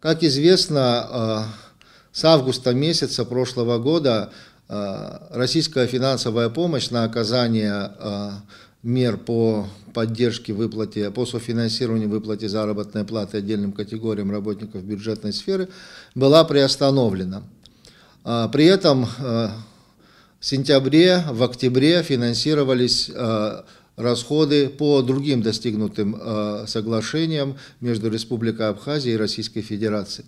Как известно, с августа месяца прошлого года российская финансовая помощь на оказание мер по поддержке выплате, по софинансированию выплате заработной платы отдельным категориям работников бюджетной сферы была приостановлена. При этом в сентябре, в октябре финансировались расходы по другим достигнутым соглашениям между Республикой Абхазия и Российской Федерацией.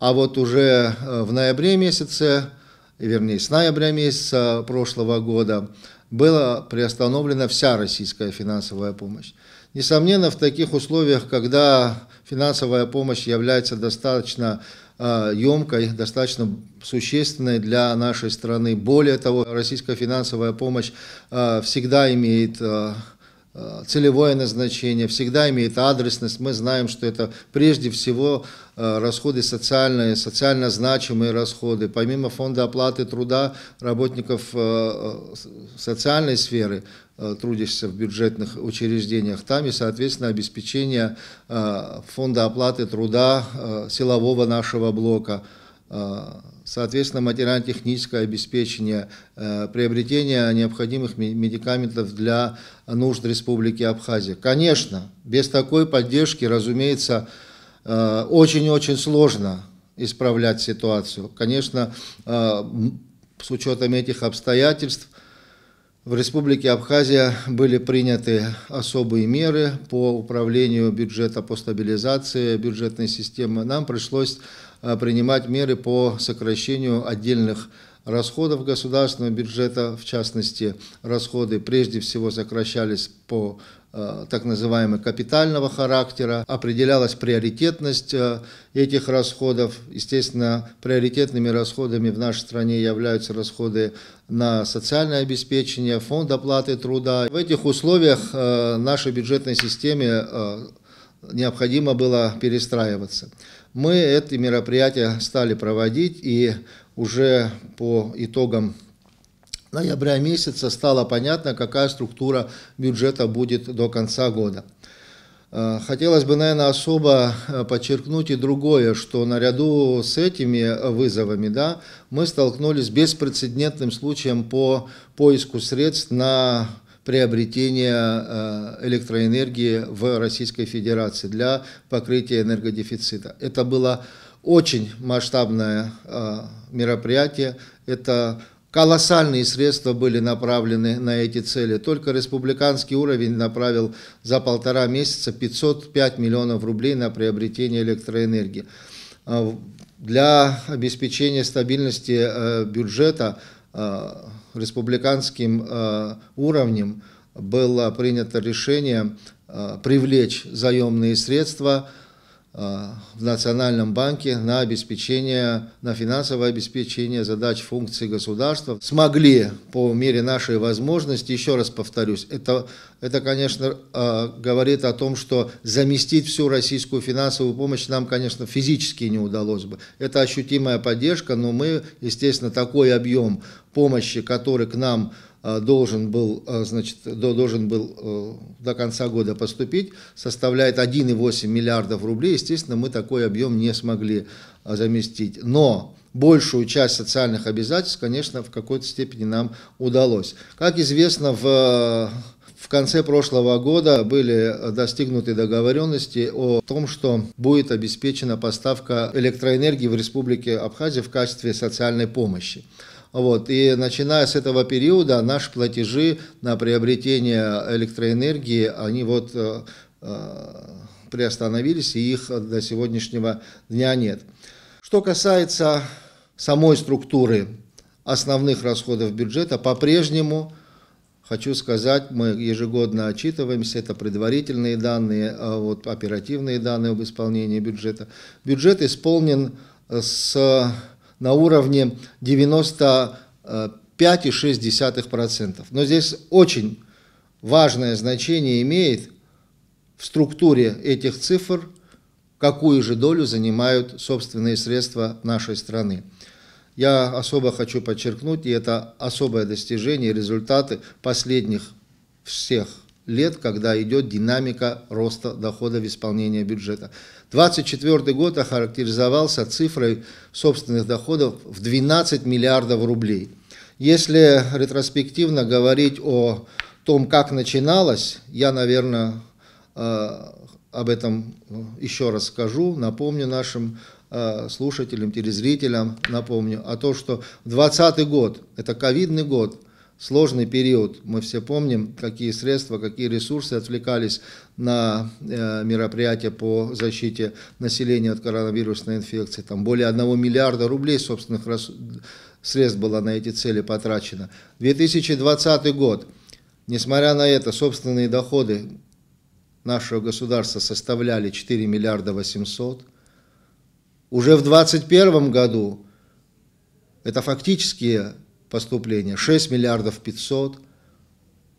А вот уже в ноябре месяце, вернее, с ноября месяца прошлого года была приостановлена вся российская финансовая помощь. Несомненно, в таких условиях, когда финансовая помощь является достаточно емкой, достаточно существенной для нашей страны. Более того, российская финансовая помощь всегда имеет целевое назначение, всегда имеет адресность. Мы знаем, что это прежде всего расходы социально значимые расходы. Помимо фонда оплаты труда работников социальной сферы, трудящихся в бюджетных учреждениях, там и, соответственно, обеспечение фонда оплаты труда силового нашего блока, соответственно, материально-техническое обеспечение, приобретение необходимых медикаментов для нужд Республики Абхазия. Конечно, без такой поддержки, разумеется, очень-очень сложно исправлять ситуацию. Конечно, с учетом этих обстоятельств, в Республике Абхазия были приняты особые меры по управлению бюджета, по стабилизации бюджетной системы. Нам пришлось принимать меры по сокращению отдельных расходов государственного бюджета, в частности, расходы прежде всего сокращались по так называемого капитального характера, определялась приоритетность этих расходов. Естественно, приоритетными расходами в нашей стране являются расходы на социальное обеспечение, фонд оплаты труда. В этих условиях нашей бюджетной системе необходимо было перестраиваться. Мы эти мероприятия стали проводить, и уже по итогам ноября месяца стало понятно, какая структура бюджета будет до конца года. Хотелось бы, наверное, особо подчеркнуть и другое, что наряду с этими вызовами, мы столкнулись с беспрецедентным случаем по поиску средств на приобретение электроэнергии в Российской Федерации для покрытия энергодефицита. Это было очень масштабное мероприятие, это колоссальные средства были направлены на эти цели. Только республиканский уровень направил за 1,5 месяца 505 миллионов рублей на приобретение электроэнергии. Для обеспечения стабильности бюджета республиканским уровнем было принято решение привлечь заемные средства в Национальном банке на финансовое обеспечение задач функций государства. Смогли по мере нашей возможности, еще раз повторюсь, это конечно, говорит о том, что заместить всю российскую финансовую помощь нам, конечно, физически не удалось бы. Это ощутимая поддержка, но мы, естественно, такой объем помощи, который к нам должен был до конца года поступить, составляет 1,8 миллиардов рублей. Естественно, мы такой объем не смогли заместить. Но большую часть социальных обязательств, конечно, в какой-то степени нам удалось. Как известно, в конце прошлого года были достигнуты договоренности о том, что будет обеспечена поставка электроэнергии в Республике Абхазия в качестве социальной помощи. И начиная с этого периода наши платежи на приобретение электроэнергии, они приостановились, и их до сегодняшнего дня нет. Что касается самой структуры основных расходов бюджета, по-прежнему, хочу сказать, мы ежегодно отчитываемся, это предварительные данные, оперативные данные об исполнении бюджета. Бюджет исполнен на уровне 95,6%. Но здесь очень важное значение имеет в структуре этих цифр, какую же долю занимают собственные средства нашей страны. Я особо хочу подчеркнуть, и это особое достижение, результаты последних всех лет, когда идет динамика роста доходов исполнения бюджета. 2024 год охарактеризовался цифрой собственных доходов в 12 миллиардов рублей. Если ретроспективно говорить о том, как начиналось, я, наверное, об этом еще раз скажу, напомню нашим слушателям, телезрителям, напомню о том, что 2020 год, это ковидный год, сложный период, мы все помним, какие средства, какие ресурсы отвлекались на мероприятия по защите населения от коронавирусной инфекции. Там более 1 миллиарда рублей собственных средств было на эти цели потрачено. 2020 год, несмотря на это, собственные доходы нашего государства составляли 4 миллиарда 800. Уже в 2021 году это фактические поступления 6 миллиардов 500,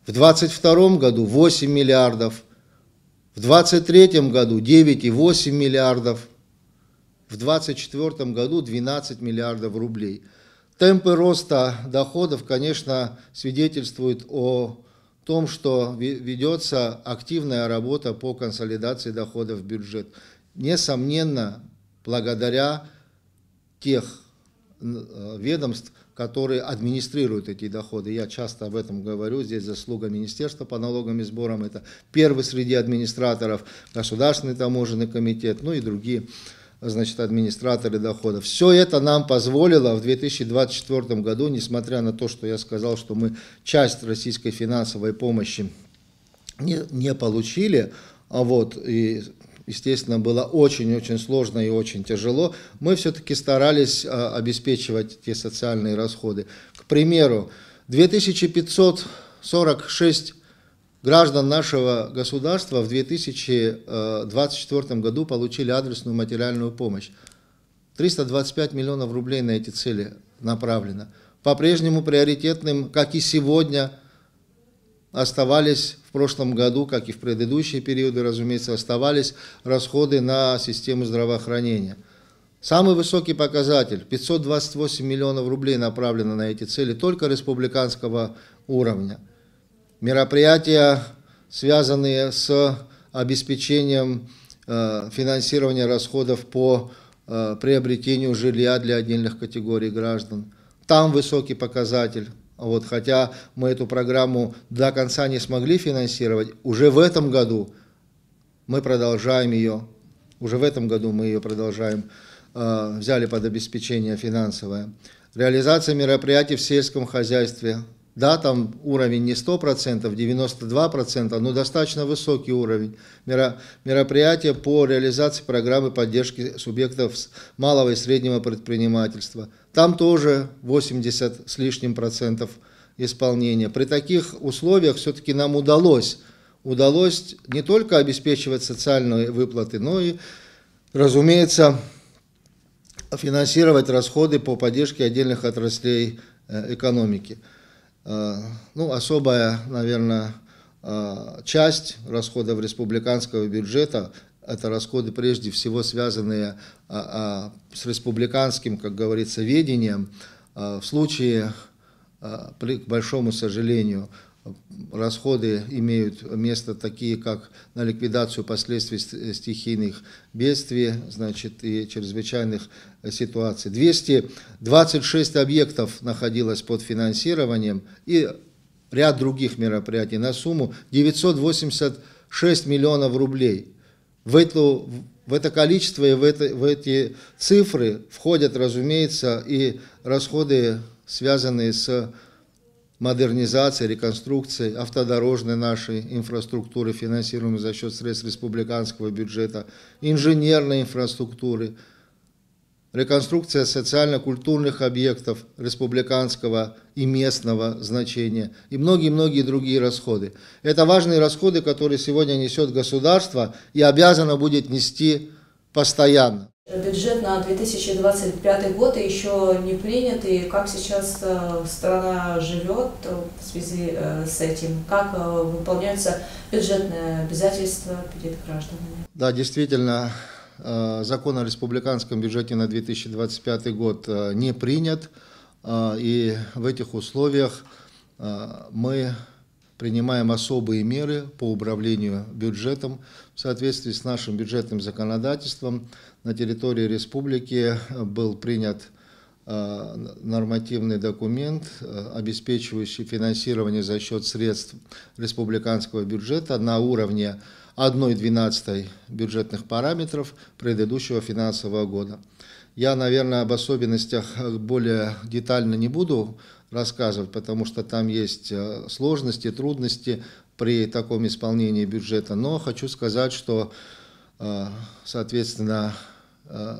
в 2022 году 8 миллиардов, в 2023 году 9,8 миллиардов, в 2024 году 12 миллиардов рублей. Темпы роста доходов, конечно, свидетельствуют о том, что ведется активная работа по консолидации доходов в бюджет. Несомненно, благодаря тех ведомств, которые администрируют эти доходы. Я часто об этом говорю, здесь заслуга Министерства по налогам и сборам, это первый среди администраторов, Государственный таможенный комитет, ну и другие, значит, администраторы доходов. Все это нам позволило в 2024 году, несмотря на то, что я сказал, что мы часть российской финансовой помощи не получили, и естественно, было очень-очень сложно и очень тяжело, мы все-таки старались обеспечивать те социальные расходы. К примеру, 2546 граждан нашего государства в 2024 году получили адресную материальную помощь. 325 миллионов рублей на эти цели направлено. По-прежнему приоритетным, как и сегодня, оставались в прошлом году, как и в предыдущие периоды, разумеется, оставались расходы на систему здравоохранения. Самый высокий показатель, 528 миллионов рублей направлено на эти цели только республиканского уровня. Мероприятия, связанные с обеспечением финансирования расходов по приобретению жилья для отдельных категорий граждан. Там высокий показатель. Хотя мы эту программу до конца не смогли финансировать, уже в этом году мы продолжаем ее, взяли под обеспечение финансовое. Реализация мероприятий в сельском хозяйстве. Да, там уровень не 100%, 92%, но достаточно высокий уровень. Мероприятия по реализации программы поддержки субъектов малого и среднего предпринимательства. Там тоже 80 с лишним процентов исполнения. При таких условиях все-таки нам удалось не только обеспечивать социальные выплаты, но и, разумеется, финансировать расходы по поддержке отдельных отраслей экономики. Особая, наверное, часть расходов республиканского бюджета – это расходы, прежде всего, связанные с республиканским, как говорится, ведением. В случае, к большому сожалению, расходы имеют место такие, как на ликвидацию последствий стихийных бедствий, значит, и чрезвычайных ситуаций. 226 объектов находилось под финансированием и ряд других мероприятий на сумму 986 миллионов рублей. В это количество и в эти цифры входят, разумеется, и расходы, связанные с модернизацией, реконструкцией автодорожной нашей инфраструктуры, финансируемой за счет средств республиканского бюджета, инженерной инфраструктуры, реконструкция социально-культурных объектов республиканского и местного значения и многие-многие другие расходы. Это важные расходы, которые сегодня несет государство и обязано будет нести постоянно. Бюджет на 2025 год еще не принят, и как сейчас страна живет в связи с этим, как выполняются бюджетные обязательства перед гражданами? Да, действительно, закон о республиканском бюджете на 2025 год не принят, и в этих условиях мы принимаем особые меры по управлению бюджетом в соответствии с нашим бюджетным законодательством. На территории республики был принят нормативный документ, обеспечивающий финансирование за счет средств республиканского бюджета на уровне 1/12 бюджетных параметров предыдущего финансового года. Я, наверное, об особенностях более детально не буду рассказывать, потому что там есть сложности, трудности при таком исполнении бюджета, но хочу сказать, что, соответственно,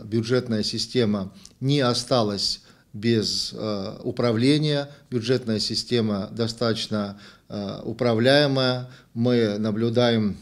бюджетная система не осталась без управления, бюджетная система достаточно управляемая, мы наблюдаем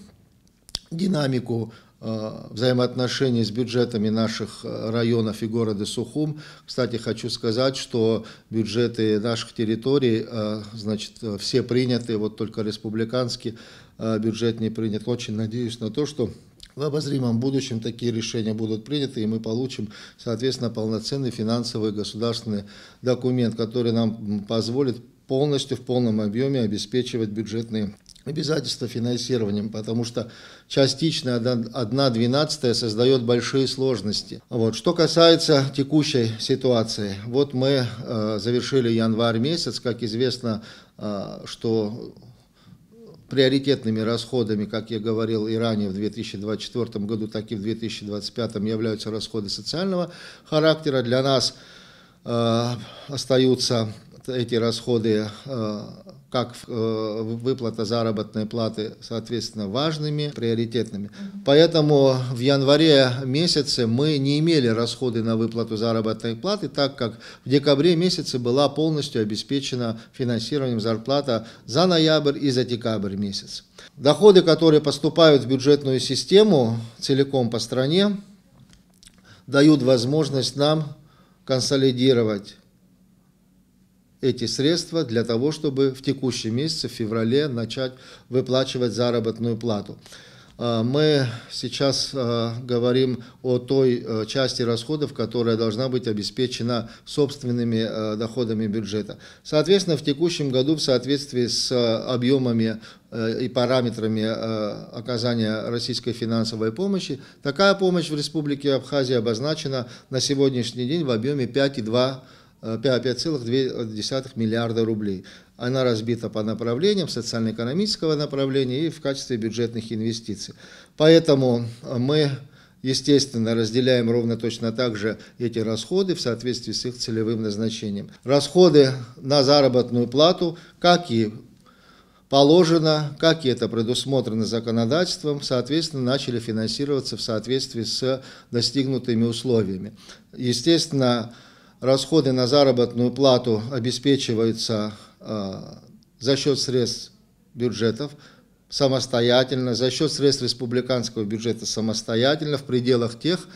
динамику взаимоотношений с бюджетами наших районов и города Сухум. Кстати, хочу сказать, что бюджеты наших территорий, значит, все приняты, вот только республиканский бюджет не принят. Очень надеюсь на то, что в обозримом будущем такие решения будут приняты, и мы получим, соответственно, полноценный финансовый государственный документ, который нам позволит полностью, в полном объеме обеспечивать бюджетные обязательства финансированием, потому что частично 1/12 создает большие сложности. Вот. Что касается текущей ситуации, вот мы завершили январь месяц, как известно, что приоритетными расходами, как я говорил и ранее, в 2024 году, так и в 2025 являются расходы социального характера. Для нас остаются эти расходы, как выплата заработной платы, соответственно, важными, приоритетными. Поэтому в январе месяце мы не имели расходы на выплату заработной платы, так как в декабре месяце была полностью обеспечена финансированием зарплата за ноябрь и за декабрь месяц. Доходы, которые поступают в бюджетную систему целиком по стране, дают возможность нам консолидировать эти средства для того, чтобы в текущем месяце, в феврале, начать выплачивать заработную плату. Мы сейчас говорим о той части расходов, которая должна быть обеспечена собственными доходами бюджета. Соответственно, в текущем году, в соответствии с объемами и параметрами оказания российской финансовой помощи, такая помощь в Республике Абхазия обозначена на сегодняшний день в объеме 5,2 миллиарда рублей. Она разбита по направлениям социально-экономического направления и в качестве бюджетных инвестиций. Поэтому мы, естественно, разделяем ровно точно так же эти расходы в соответствии с их целевым назначением. Расходы на заработную плату, как и положено, как и это предусмотрено законодательством, соответственно, начали финансироваться в соответствии с достигнутыми условиями. Естественно, расходы на заработную плату обеспечиваются за счет средств бюджетов самостоятельно, за счет средств республиканского бюджета самостоятельно, в пределах тех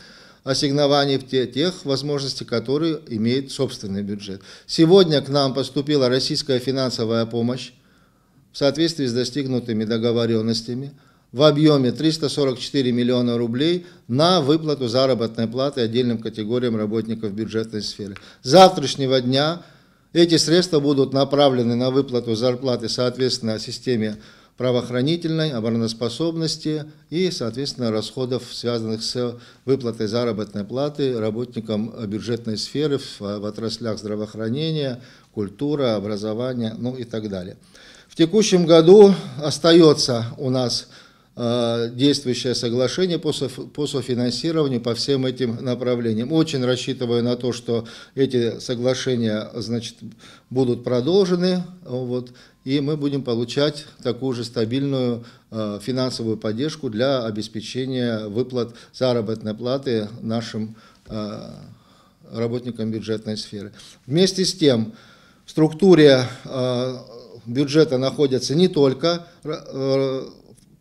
ассигнований, тех возможностей, которые имеет собственный бюджет. Сегодня к нам поступила российская финансовая помощь в соответствии с достигнутыми договоренностями в объеме 344 миллиона рублей на выплату заработной платы отдельным категориям работников бюджетной сферы. С завтрашнего дня эти средства будут направлены на выплату зарплаты, соответственно, системе правоохранительной, обороноспособности и, соответственно, расходов, связанных с выплатой заработной платы работникам бюджетной сферы в отраслях здравоохранения, культура, образования, ну и так далее. В текущем году остается у нас действующее соглашение по софинансированию по всем этим направлениям. Очень рассчитываю на то, что эти соглашения, значит, будут продолжены, вот, и мы будем получать такую же стабильную финансовую поддержку для обеспечения выплат заработной платы нашим работникам бюджетной сферы. Вместе с тем, в структуре бюджета находятся не только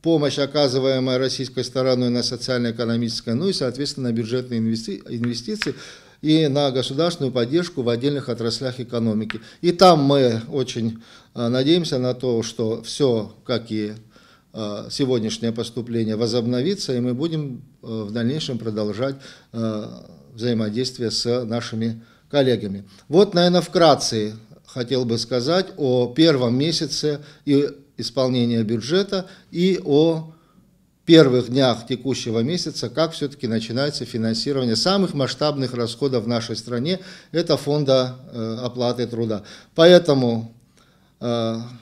помощь, оказываемая российской стороной на социально-экономическое, но и, соответственно, на бюджетные инвестиции и на государственную поддержку в отдельных отраслях экономики. И там мы очень надеемся на то, что все, как и сегодняшнее поступление, возобновится, и мы будем в дальнейшем продолжать взаимодействие с нашими коллегами. Вот, наверное, вкратце хотел бы сказать о первом месяце и исполнения бюджета и о первых днях текущего месяца, как все-таки начинается финансирование самых масштабных расходов в нашей стране, это фонда оплаты труда. Поэтому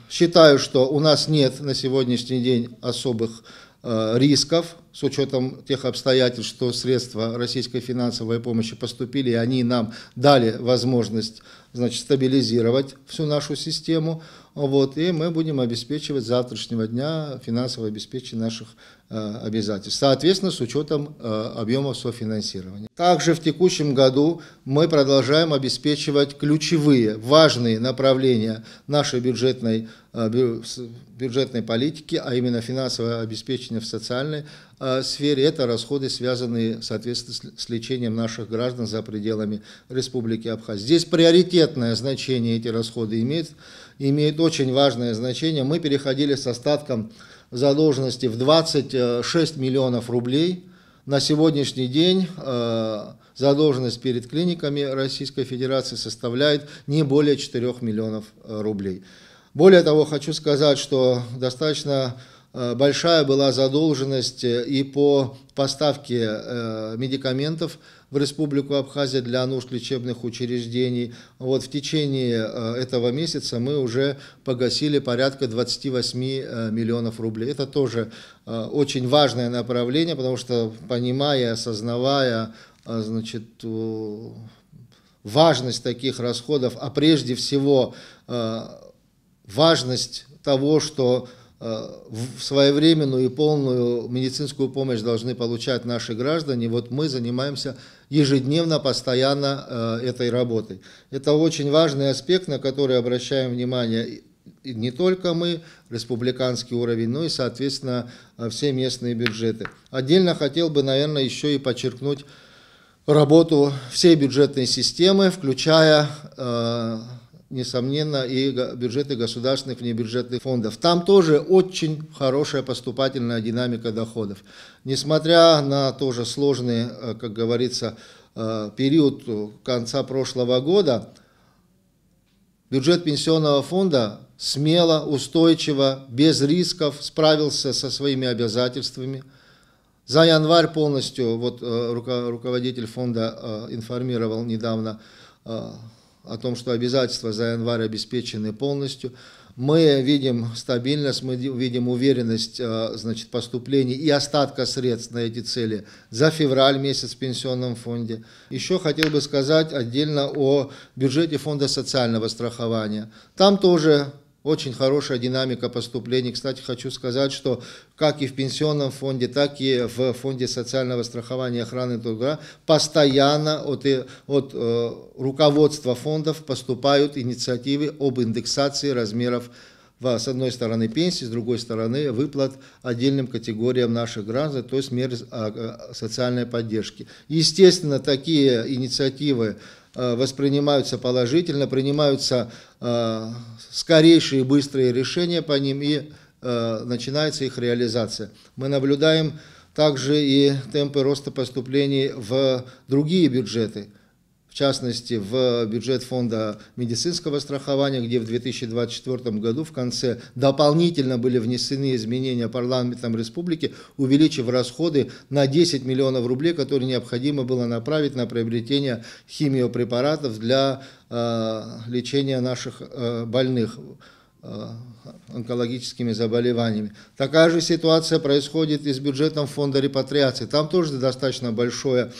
считаю, что у нас нет на сегодняшний день особых рисков, с учетом тех обстоятельств, что средства российской финансовой помощи поступили, и они нам дали возможность, значит, стабилизировать всю нашу систему. Вот, и мы будем обеспечивать с завтрашнего дня финансовое обеспечение наших обязательств, соответственно, с учетом объемов софинансирования. Также в текущем году мы продолжаем обеспечивать ключевые, важные направления нашей бюджетной политики, а именно финансовое обеспечение в социальной сфере. Это расходы, связанные, соответственно, с лечением наших граждан за пределами Республики Абхазия. Здесь приоритетное значение эти расходы имеют очень важное значение. Мы переходили с остатком задолженности в 26 миллионов рублей. На сегодняшний день задолженность перед клиниками Российской Федерации составляет не более 4 миллионов рублей. Более того, хочу сказать, что достаточно большая была задолженность и по поставке медикаментов в Республику Абхазия для нужд лечебных учреждений. Вот в течение этого месяца мы уже погасили порядка 28 миллионов рублей. Это тоже очень важное направление, потому что, понимая, осознавая, значит, важность таких расходов, а прежде всего важность того, что своевременную и полную медицинскую помощь должны получать наши граждане. Вот мы занимаемся ежедневно, постоянно этой работой. Это очень важный аспект, на который обращаем внимание и не только мы, республиканский уровень, но и, соответственно, все местные бюджеты. Отдельно хотел бы, наверное, еще и подчеркнуть работу всей бюджетной системы, включая несомненно, и бюджеты государственных внебюджетных фондов. Там тоже очень хорошая поступательная динамика доходов. Несмотря на тоже сложный, как говорится, период конца прошлого года, бюджет пенсионного фонда смело, устойчиво, без рисков справился со своими обязательствами. За январь полностью, вот руководитель фонда информировал недавно о том, что обязательства за январь обеспечены полностью. Мы видим стабильность, мы видим уверенность, значит, поступлений и остатка средств на эти цели за февраль месяц в пенсионном фонде. Еще хотел бы сказать отдельно о бюджете фонда социального страхования. Там тоже очень хорошая динамика поступлений. Кстати, хочу сказать, что как и в пенсионном фонде, так и в фонде социального страхования и охраны труда постоянно от руководства фондов поступают инициативы об индексации размеров, с одной стороны, пенсии, с другой стороны, выплат отдельным категориям наших граждан, то есть меры социальной поддержки. Естественно, такие инициативы воспринимаются положительно, принимаются скорейшие и быстрые решения по ним, и начинается их реализация. Мы наблюдаем также и темпы роста поступлений в другие бюджеты, в частности, в бюджет фонда медицинского страхования, где в 2024 году в конце дополнительно были внесены изменения парламентом республики, увеличив расходы на 10 миллионов рублей, которые необходимо было направить на приобретение химиопрепаратов для лечения наших больных онкологическими заболеваниями. Такая же ситуация происходит и с бюджетом фонда репатриации. Там тоже достаточно большое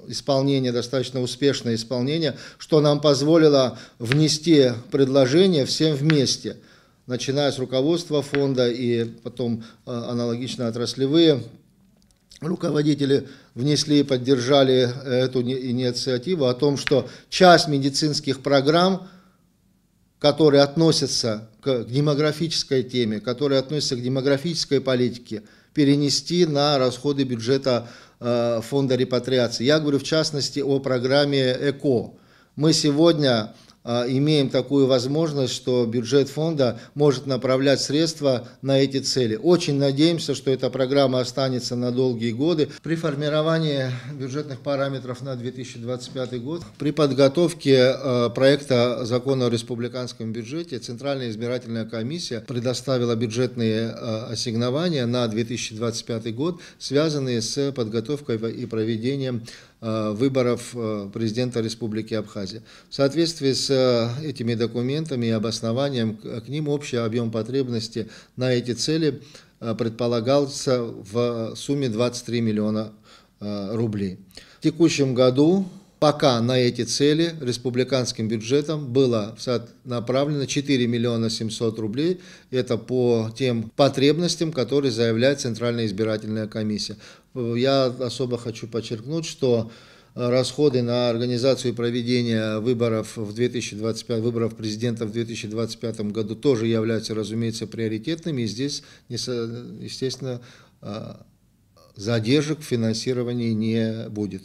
исполнение, достаточно успешное исполнение, что нам позволило внести предложение всем вместе, начиная с руководства фонда и потом аналогично отраслевые руководители внесли и поддержали эту инициативу о том, что часть медицинских программ, которые относятся к демографической теме, которые относятся к демографической политике, перенести на расходы бюджета фонда репатриации. Я говорю в частности о программе ЭКО. Мы сегодня имеем такую возможность, что бюджет фонда может направлять средства на эти цели. Очень надеемся, что эта программа останется на долгие годы. При формировании бюджетных параметров на 2025 год, при подготовке проекта закона о республиканском бюджете Центральная избирательная комиссия предоставила бюджетные ассигнования на 2025 год, связанные с подготовкой и проведением выборов президента Республики Абхазия. В соответствии с этими документами и обоснованием к ним общий объем потребностей на эти цели предполагался в сумме 23 миллиона рублей. В текущем году пока на эти цели республиканским бюджетом было направлено 4 миллиона 700 рублей. Это по тем потребностям, которые заявляет Центральная избирательная комиссия. Я особо хочу подчеркнуть, что расходы на организацию и проведение выборов в 2025, выборов президента в 2025 году тоже являются, разумеется, приоритетными. И здесь, естественно, задержек в финансировании не будет.